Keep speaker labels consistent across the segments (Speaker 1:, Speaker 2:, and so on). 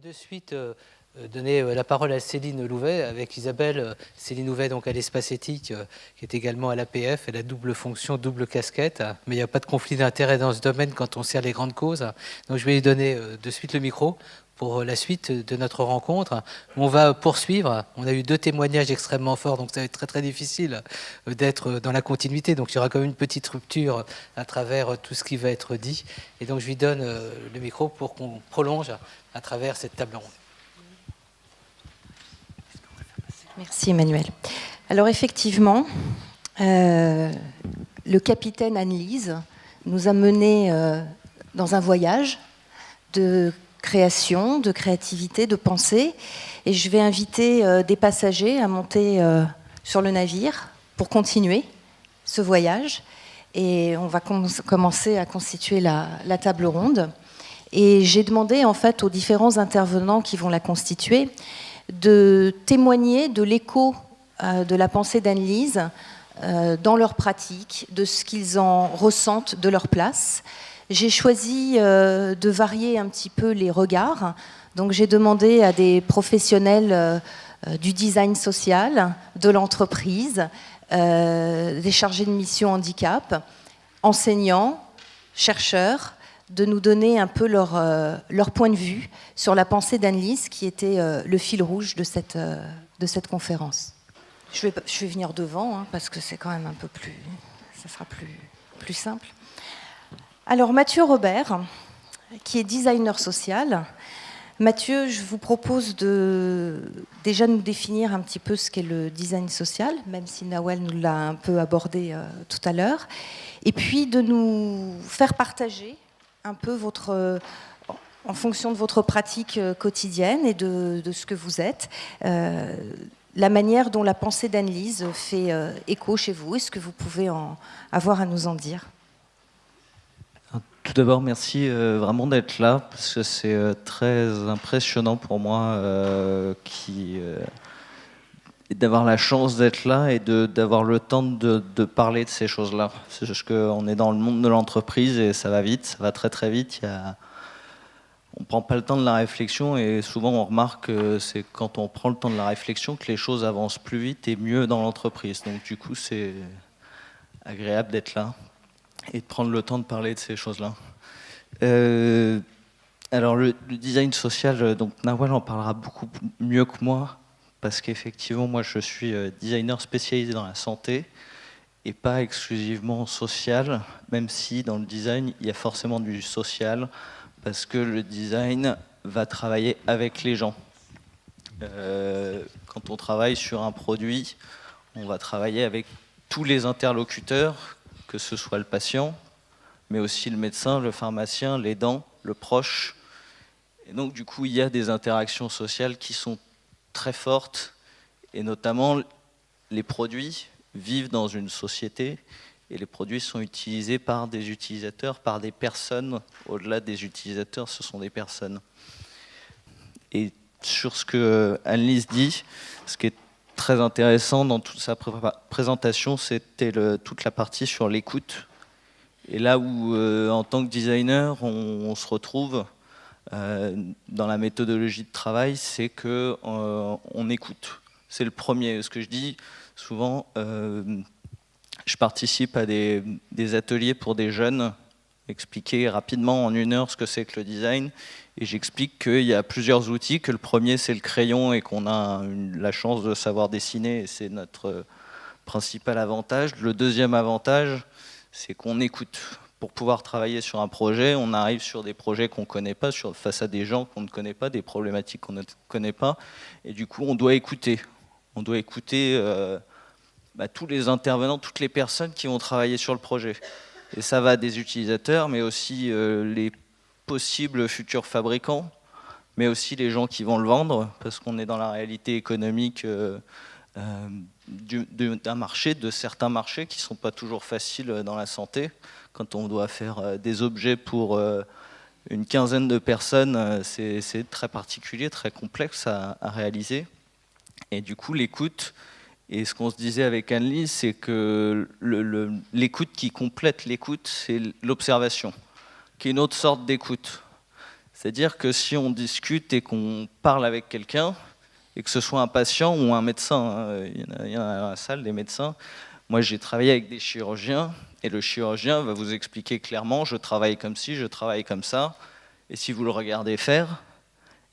Speaker 1: vais de suite donner la parole à Céline Louvet avec Isabelle. Céline Louvet, donc à l'Espace Éthique, qui est également à l'APF. Elle a double fonction, double casquette, mais il n'y a pas de conflit d'intérêt dans ce domaine quand on sert les grandes causes. Donc je vais lui donner de suite le micro pour la suite de notre rencontre. On va poursuivre. On a eu 2 témoignages extrêmement forts, donc ça va être très très difficile d'être dans la continuité. Donc il y aura quand même une petite rupture à travers tout ce qui va être dit. Et donc je lui donne le micro pour qu'on prolonge à travers cette table ronde.
Speaker 2: Merci Emmanuel. Alors effectivement, le capitaine Anne-Lise nous a menés dans un voyage de création, de créativité, de pensée. Et je vais inviter des passagers à monter sur le navire pour continuer ce voyage. Et on va commencer à constituer la table ronde. Et j'ai demandé en fait aux différents intervenants qui vont la constituer de témoigner de l'écho de la pensée d'Anne-Lise dans leur pratique, de ce qu'ils en ressentent de leur place. J'ai choisi de varier un petit peu les regards. Donc j'ai demandé à des professionnels du design social, de l'entreprise, des chargés de mission handicap, enseignants, chercheurs, de nous donner un peu leur point de vue sur la pensée d'Anne-Lise, qui était le fil rouge de cette conférence. Je vais venir devant, parce que c'est quand même un peu plus... ça sera plus simple. Alors, Mathieu Robert, qui est designer social. Mathieu, je vous propose de déjà nous définir un petit peu ce qu'est le design social, même si Nawel nous l'a un peu abordé tout à l'heure, et puis de nous faire partager un peu en fonction de votre pratique quotidienne et de ce que vous êtes, la manière dont la pensée d'Anne-Lise fait écho chez vous. Est-ce que vous pouvez avoir à nous en dire ?
Speaker 3: Tout d'abord, merci vraiment d'être là, parce que c'est très impressionnant pour moi d'avoir la chance d'être là et d'avoir le temps de parler de ces choses-là. C'est juste qu'on est dans le monde de l'entreprise et ça va vite, ça va très très vite. On ne prend pas le temps de la réflexion et souvent on remarque que c'est quand on prend le temps de la réflexion que les choses avancent plus vite et mieux dans l'entreprise. Donc du coup, c'est agréable d'être là et de prendre le temps de parler de ces choses-là. Alors le design social, donc Nawel en parlera beaucoup mieux que moi, parce qu'effectivement, moi, je suis designer spécialisé dans la santé et pas exclusivement social, même si dans le design, il y a forcément du social, parce que le design va travailler avec les gens. Quand on travaille sur un produit, on va travailler avec tous les interlocuteurs, que ce soit le patient, mais aussi le médecin, le pharmacien, l'aidant, le proche. Et donc, du coup, il y a des interactions sociales qui sont très fortes, et notamment les produits vivent dans une société et les produits sont utilisés par des utilisateurs, par des personnes. Au-delà des utilisateurs, ce sont des personnes. Et sur ce que Anne-Lise dit, ce qui est très intéressant dans toute sa présentation, c'était toute la partie sur l'écoute. Et là où, en tant que designer, on se retrouve dans la méthodologie de travail, c'est qu'on écoute. C'est le premier. Ce que je dis souvent, je participe à des ateliers pour des jeunes, expliquer rapidement en 1 heure ce que c'est que le design, et j'explique qu'il y a plusieurs outils, que le premier c'est le crayon et qu'on a la chance de savoir dessiner, et c'est notre principal avantage. Le deuxième avantage, c'est qu'on écoute. Pour pouvoir travailler sur un projet, on arrive sur des projets qu'on ne connaît pas, face à des gens qu'on ne connaît pas, des problématiques qu'on ne connaît pas, et du coup on doit écouter. On doit écouter tous les intervenants, toutes les personnes qui vont travailler sur le projet. Et ça va des utilisateurs, mais aussi les possibles futurs fabricants, mais aussi les gens qui vont le vendre, parce qu'on est dans la réalité économique d'un marché, de certains marchés qui ne sont pas toujours faciles dans la santé. Quand on doit faire des objets pour une quinzaine de personnes, c'est très particulier, très complexe à réaliser. Et du coup, l'écoute, et ce qu'on se disait avec Anne-Lise, c'est que l'écoute qui complète l'écoute, c'est l'observation, qui est une autre sorte d'écoute. C'est-à-dire que si on discute et qu'on parle avec quelqu'un, et que ce soit un patient ou un médecin, hein, il y en a dans la salle, des médecins. Moi, j'ai travaillé avec des chirurgiens, et le chirurgien va vous expliquer clairement, je travaille comme ci, je travaille comme ça, et si vous le regardez faire,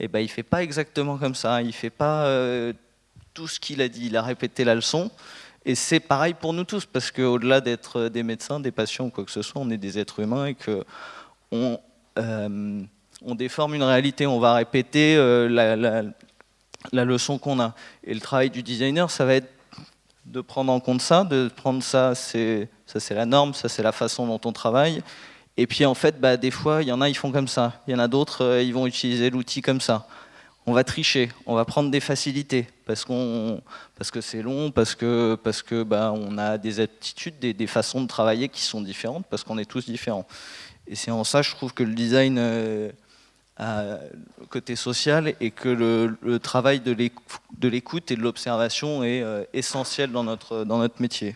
Speaker 3: eh ben, il ne fait pas exactement comme ça, il ne fait pas tout ce qu'il a dit, il a répété la leçon, et c'est pareil pour nous tous, parce qu'au-delà d'être des médecins, des patients ou quoi que ce soit, on est des êtres humains, et qu'on on déforme une réalité, on va répéter la leçon qu'on a. Et le travail du designer, ça va être de prendre en compte ça, de prendre ça, c'est la norme, ça c'est la façon dont on travaille. Et puis en fait, des fois, il y en a, ils font comme ça. Il y en a d'autres, ils vont utiliser l'outil comme ça. On va tricher, on va prendre des facilités, parce que c'est long, parce que on a des aptitudes, des façons de travailler qui sont différentes, parce qu'on est tous différents. Et c'est en ça, je trouve que le design a le côté social et que le travail de l'écoute et de l'observation est essentiel dans notre métier.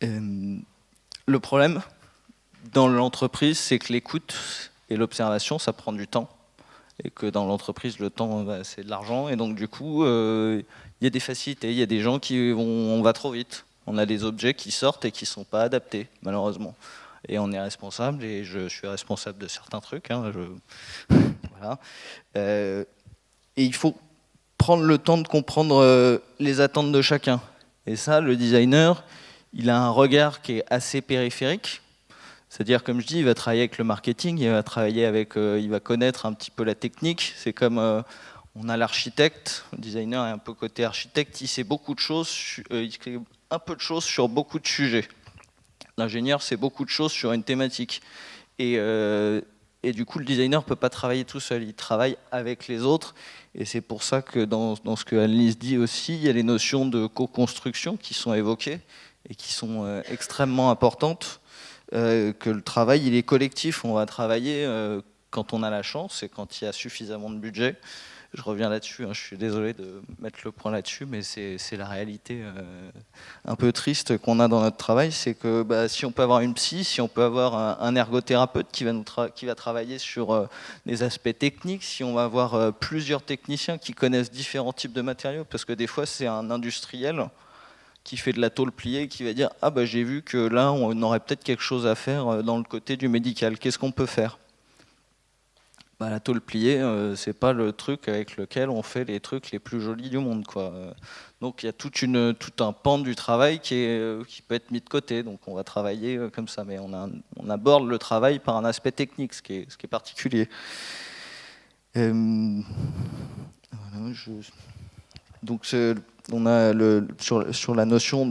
Speaker 3: Le problème dans l'entreprise, c'est que l'écoute et l'observation, ça prend du temps. Et que dans l'entreprise, le temps, c'est de l'argent. Et donc, du coup, il y a des facilités. Il y a des gens on va trop vite. On a des objets qui sortent et qui ne sont pas adaptés, malheureusement. Et on est responsable, et je suis responsable de certains trucs. Hein, voilà. Et il faut prendre le temps de comprendre les attentes de chacun. Et ça, le designer, il a un regard qui est assez périphérique. C'est-à-dire, comme je dis, il va travailler avec le marketing, il va connaître un petit peu la technique. C'est comme on a l'architecte, le designer est un peu côté architecte, il sait beaucoup de choses, il sait un peu de choses sur beaucoup de sujets. L'ingénieur sait beaucoup de choses sur une thématique. Et du coup, le designer ne peut pas travailler tout seul, il travaille avec les autres. Et c'est pour ça que dans ce que Anne-Lise dit aussi, il y a les notions de co-construction qui sont évoquées et qui sont extrêmement importantes. Que le travail, il est collectif. On va travailler quand on a la chance et quand il y a suffisamment de budget. Je reviens là-dessus, hein, je suis désolé de mettre le point là-dessus, mais c'est la réalité un peu triste qu'on a dans notre travail. C'est que si on peut avoir une psy, si on peut avoir un ergothérapeute qui va travailler sur des aspects techniques, si on va avoir plusieurs techniciens qui connaissent différents types de matériaux, parce que des fois c'est un industriel qui fait de la tôle pliée, qui va dire « Ah j'ai vu que là, on aurait peut-être quelque chose à faire dans le côté du médical. Qu'est-ce qu'on peut faire ?» La tôle pliée, c'est pas le truc avec lequel on fait les trucs les plus jolis du monde, quoi. Donc il y a tout un pan du travail qui peut être mis de côté. Donc on va travailler comme ça, mais on aborde le travail par un aspect technique, ce qui est particulier. Voilà, donc on a sur la notion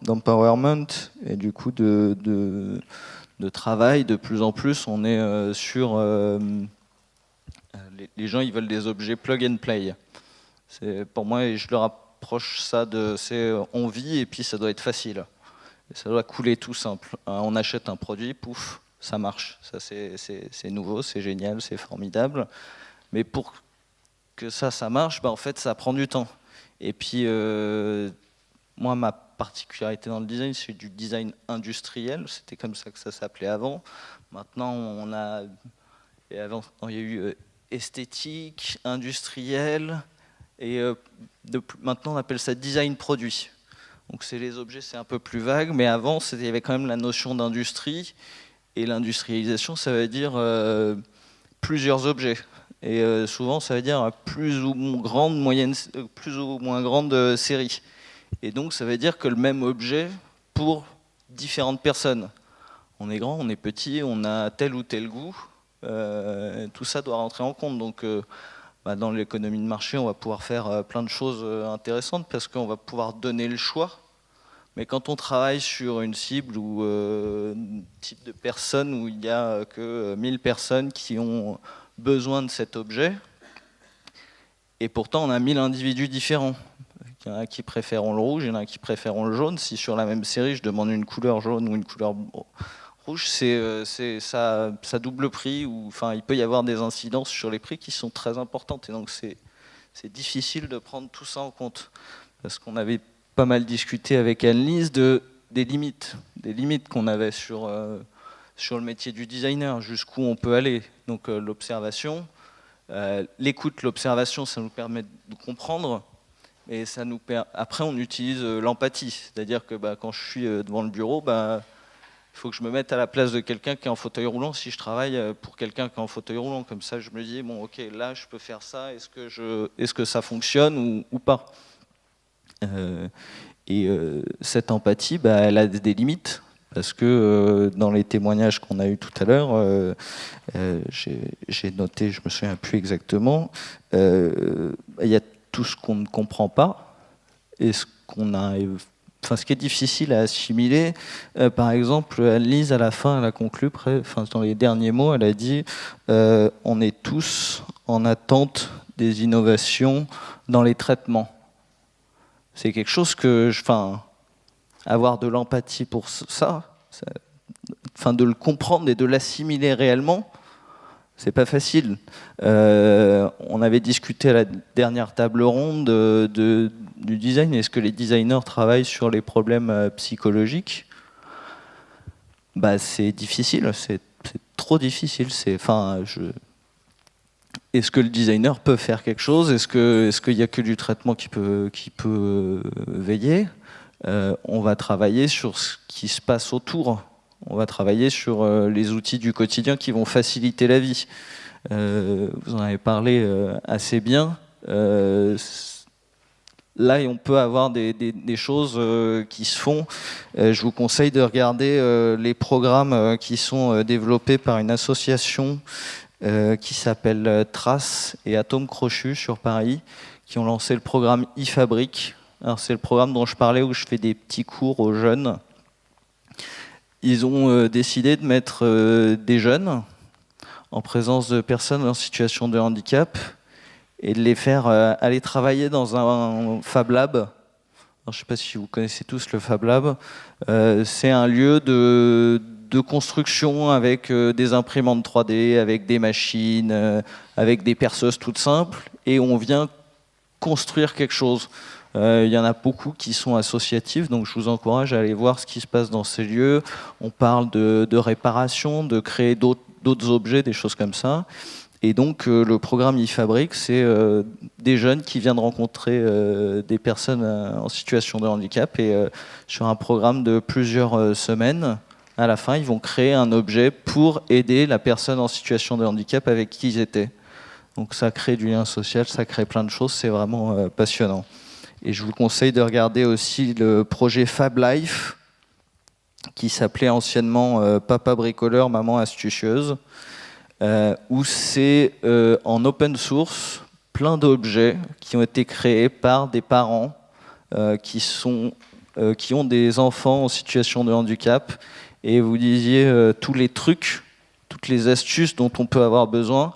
Speaker 3: d'empowerment et du coup de travail, de plus en plus, on est sur... les gens, ils veulent des objets plug and play. Pour moi, je leur approche ça on vit et puis ça doit être facile. Et ça doit couler tout simple. On achète un produit, pouf, ça marche. Ça, c'est nouveau, c'est génial, c'est formidable. Mais pour que ça marche, en fait, ça prend du temps. Et puis, moi, ma particularité dans le design, c'est du design industriel. C'était comme ça que ça s'appelait avant. Maintenant, il y a eu esthétique, industriel, et maintenant on appelle ça design produit. Donc les objets, c'est un peu plus vague, mais avant, il y avait quand même la notion d'industrie, et l'industrialisation, ça veut dire plusieurs objets. Et souvent, ça veut dire plus ou moins grande série. Et donc, ça veut dire que le même objet pour différentes personnes. On est grand, on est petit, on a tel ou tel goût. Tout ça doit rentrer en compte. Donc, dans l'économie de marché, on va pouvoir faire plein de choses intéressantes parce qu'on va pouvoir donner le choix. Mais quand on travaille sur une cible ou un type de personnes où il n'y a que 1000 personnes qui ont besoin de cet objet, et pourtant on a 1000 individus différents. Il y en a qui préfèrent le rouge, il y en a qui préfèrent le jaune. Si sur la même série, je demande une couleur jaune ou une couleur rouge, ça double prix. Il peut y avoir des incidences sur les prix qui sont très importantes. Et donc c'est difficile de prendre tout ça en compte. Parce qu'on avait pas mal discuté avec Anne-Lise des limites qu'on avait sur sur le métier du designer, jusqu'où on peut aller. Donc l'observation, l'écoute, l'observation, ça nous permet de comprendre. Et ça nous après, on utilise l'empathie. C'est-à-dire que quand je suis devant le bureau, il faut que je me mette à la place de quelqu'un qui est en fauteuil roulant si je travaille pour quelqu'un qui est en fauteuil roulant. Comme ça, je me dis, bon, ok, là, je peux faire ça. Est-ce que ça fonctionne ou pas cette empathie, elle a des limites. Parce que dans les témoignages qu'on a eus tout à l'heure, j'ai noté, je me souviens plus exactement, il y a tout ce qu'on ne comprend pas et ce qui est difficile à assimiler. Par exemple, Anne-Lise, à la fin, elle a conclu, dans les derniers mots, elle a dit on est tous en attente des innovations dans les traitements. C'est quelque chose que avoir de l'empathie pour ça, de le comprendre et de l'assimiler réellement, c'est pas facile. On avait discuté à la dernière table ronde du design. Est-ce que les designers travaillent sur les problèmes psychologiques ? C'est difficile, c'est trop difficile. Est-ce que le designer peut faire quelque chose ? Est-ce qu'il n'y a que du traitement qui peut veiller ? On va travailler sur ce qui se passe autour. On va travailler sur les outils du quotidien qui vont faciliter la vie. Vous en avez parlé assez bien. Là, on peut avoir des choses qui se font. Je vous conseille de regarder les programmes qui sont développés par une association qui s'appelle Trace et Atome Crochu sur Paris, qui ont lancé le programme e-Fabrique. Alors, c'est le programme dont je parlais où je fais des petits cours aux jeunes. Ils ont décidé de mettre des jeunes en présence de personnes en situation de handicap et de les faire aller travailler dans un Fab Lab. Alors, je ne sais pas si vous connaissez tous le Fab Lab. C'est un lieu de construction avec des imprimantes 3D, avec des machines, avec des perceuses toutes simples, et on vient construire quelque chose. Il y en a beaucoup qui sont associatifs, donc je vous encourage à aller voir ce qui se passe dans ces lieux. On parle de réparation, de créer d'autres objets, des choses comme ça. Et donc le programme e-Fabrique, c'est des jeunes qui viennent rencontrer des personnes en situation de handicap, et sur un programme de plusieurs semaines, à la fin, ils vont créer un objet pour aider la personne en situation de handicap avec qui ils étaient. Donc ça crée du lien social, ça crée plein de choses, c'est vraiment passionnant. Et je vous conseille de regarder aussi le projet Fab Life, qui s'appelait anciennement Papa bricoleur, maman astucieuse, où c'est en open source plein d'objets qui ont été créés par des parents qui ont des enfants en situation de handicap. Et vous disiez tous les trucs, toutes les astuces dont on peut avoir besoin.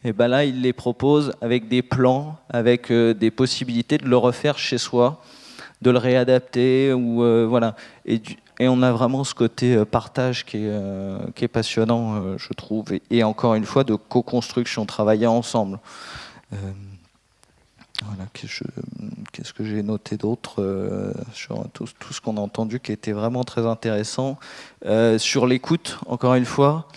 Speaker 3: Et là, il les propose avec des plans, avec des possibilités de le refaire chez soi, de le réadapter, voilà. Et on a vraiment ce côté partage qui est passionnant, je trouve, et encore une fois, de co-construction, travailler ensemble. Voilà, qu'est-ce que j'ai noté d'autre sur tout ce qu'on a entendu qui était vraiment très intéressant. Sur l'écoute, encore une fois,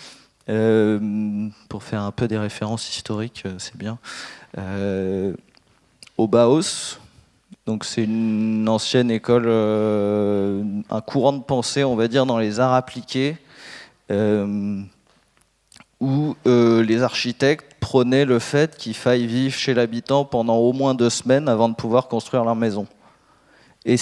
Speaker 3: pour faire un peu des références historiques, c'est bien. Au Bauhaus, donc c'est une ancienne école, un courant de pensée, on va dire, dans les arts appliqués, où les architectes prônaient le fait qu'il faille vivre chez l'habitant pendant au moins 2 semaines avant de pouvoir construire leur maison. Et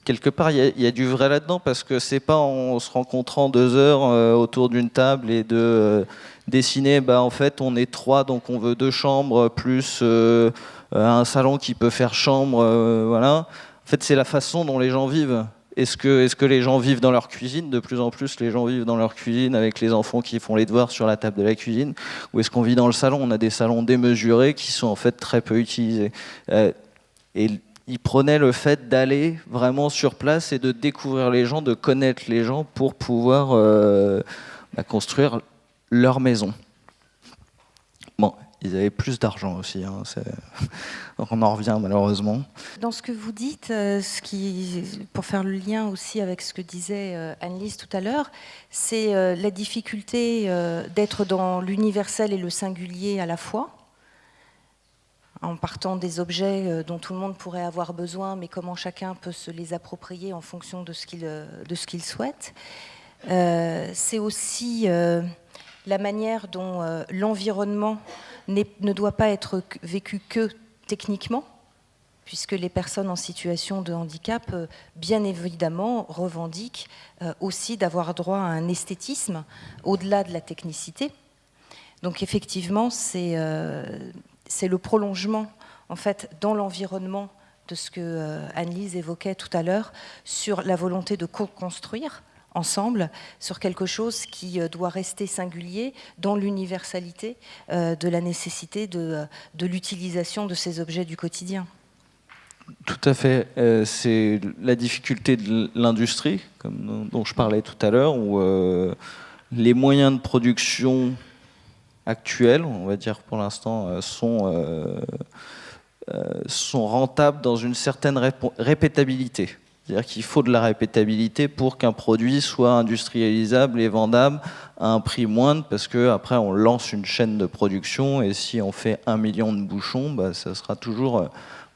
Speaker 3: quelque part, il y a du vrai là-dedans, parce que c'est pas en se rencontrant 2 heures autour d'une table et de dessiner, en fait, on est 3, donc on veut 2 chambres, plus un salon qui peut faire chambre, voilà. En fait, c'est la façon dont les gens vivent. Est-ce que les gens vivent dans leur cuisine ? De plus en plus, les gens vivent dans leur cuisine avec les enfants qui font les devoirs sur la table de la cuisine. Ou est-ce qu'on vit dans le salon ? On a des salons démesurés qui sont en fait très peu utilisés. Et ils prenaient le fait d'aller vraiment sur place et de découvrir les gens, de connaître les gens pour pouvoir construire leur maison. Bon, ils avaient plus d'argent aussi. Hein, on en revient malheureusement.
Speaker 2: Dans ce que vous dites, pour faire le lien aussi avec ce que disait Anne-Lise tout à l'heure, c'est la difficulté d'être dans l'universel et le singulier à la fois, en partant des objets dont tout le monde pourrait avoir besoin, mais comment chacun peut se les approprier en fonction de ce qu'il souhaite. C'est aussi la manière dont l'environnement ne doit pas être vécu que techniquement, puisque les personnes en situation de handicap, bien évidemment, revendiquent aussi d'avoir droit à un esthétisme au-delà de la technicité. Donc effectivement, c'est le prolongement, en fait, dans l'environnement de ce que Anne-Lise évoquait tout à l'heure, sur la volonté de co-construire ensemble, sur quelque chose qui doit rester singulier dans l'universalité de la nécessité de l'utilisation de ces objets du quotidien.
Speaker 3: Tout à fait. C'est la difficulté de l'industrie, dont je parlais tout à l'heure, où les moyens de production actuels, on va dire pour l'instant, sont rentables dans une certaine répétabilité. C'est-à-dire qu'il faut de la répétabilité pour qu'un produit soit industrialisable et vendable à un prix moindre, parce qu'après on lance une chaîne de production et si on fait 1 million de bouchons, bah, ça sera toujours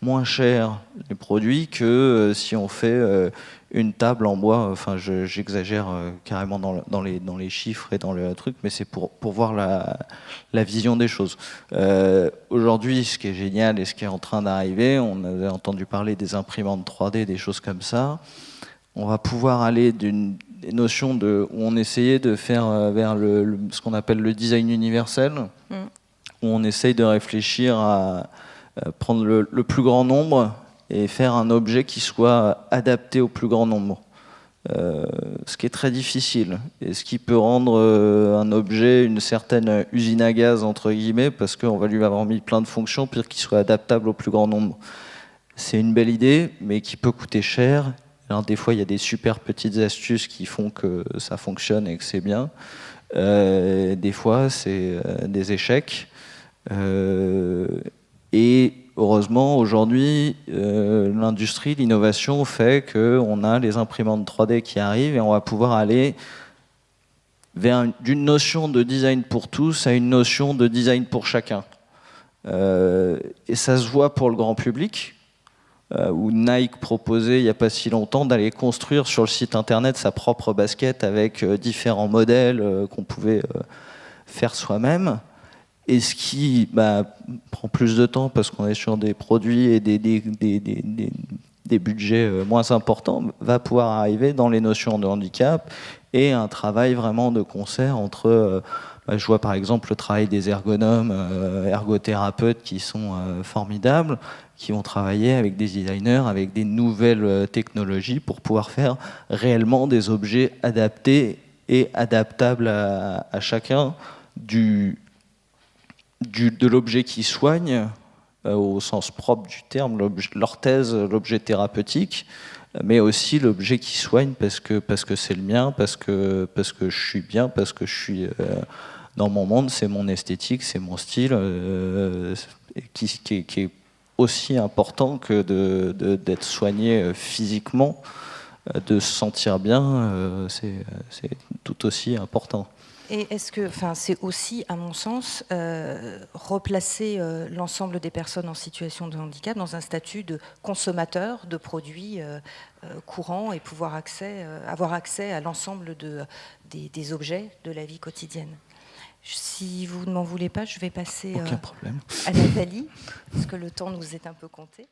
Speaker 3: moins cher les produits que si on fait une table en bois. Enfin, j'exagère carrément dans les chiffres et dans le truc, mais c'est pour voir la vision des choses. Aujourd'hui, ce qui est génial et ce qui est en train d'arriver, on avait entendu parler des imprimantes 3D, des choses comme ça. On va pouvoir aller des notions où on essayait de faire vers ce qu'on appelle le design universel, où on essaye de réfléchir à prendre le plus grand nombre et faire un objet qui soit adapté au plus grand nombre. Ce qui est très difficile et ce qui peut rendre un objet une certaine usine à gaz entre guillemets, parce qu'on va lui avoir mis plein de fonctions pour qu'il soit adaptable au plus grand nombre. C'est une belle idée, mais qui peut coûter cher. Alors, des fois, il y a des super petites astuces qui font que ça fonctionne et que c'est bien. Des fois, c'est des échecs. Et heureusement, aujourd'hui, l'industrie, l'innovation fait qu'on a les imprimantes 3D qui arrivent et on va pouvoir aller d'une notion de design pour tous à une notion de design pour chacun. Et ça se voit pour le grand public, où Nike proposait il n'y a pas si longtemps d'aller construire sur le site internet sa propre basket avec différents modèles qu'on pouvait faire soi-même. Et ce qui prend plus de temps parce qu'on est sur des produits et des budgets moins importants, va pouvoir arriver dans les notions de handicap et un travail vraiment de concert entre... je vois par exemple le travail des ergonomes, ergothérapeutes qui sont formidables, qui vont travailler avec des designers, avec des nouvelles technologies pour pouvoir faire réellement des objets adaptés et adaptables à chacun, de l'objet qui soigne, au sens propre du terme, l'orthèse, l'objet thérapeutique, mais aussi l'objet qui soigne parce que c'est le mien, parce que je suis bien, parce que je suis dans mon monde, c'est mon esthétique, c'est mon style, qui est aussi important que d'être soigné physiquement, de se sentir bien, c'est tout aussi important.
Speaker 2: Et est-ce que, c'est aussi, à mon sens, replacer l'ensemble des personnes en situation de handicap dans un statut de consommateur de produits courants et avoir accès à l'ensemble des objets de la vie quotidienne. Si vous ne m'en voulez pas, je vais passer à Nathalie, parce que le temps nous est un peu compté.